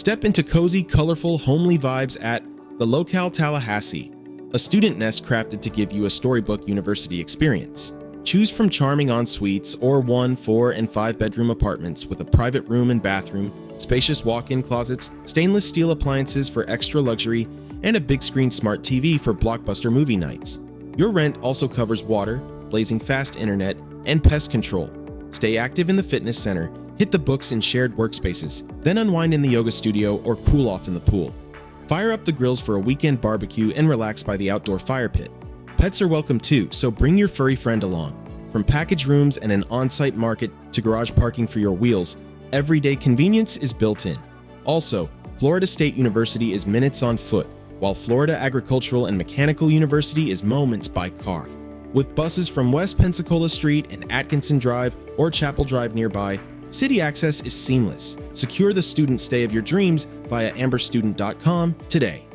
Step into cozy, colorful, homely vibes at the Locale Tallahassee, a student nest crafted to give you a storybook university experience. Choose from charming en-suites or 1, 4, and 5 bedroom apartments with a private room and bathroom, spacious walk-in closets, stainless steel appliances for extra luxury, and a big screen smart TV for blockbuster movie nights. Your rent also covers water, blazing fast internet, and pest control. Stay active in the fitness center, hit the books in shared workspaces, then unwind in the yoga studio or cool off in the pool. Fire up the grills for a weekend barbecue and relax by the outdoor fire pit. Pets are welcome too, so bring your furry friend along. From package rooms and an on-site market to garage parking for your wheels, everyday convenience is built in. Also, Florida State University is minutes on foot, while Florida Agricultural and Mechanical University is moments by car. With buses from West Pensacola Street and Atkinson Drive or Chapel Drive nearby, city access is seamless. Secure the student stay of your dreams via amberstudent.com today.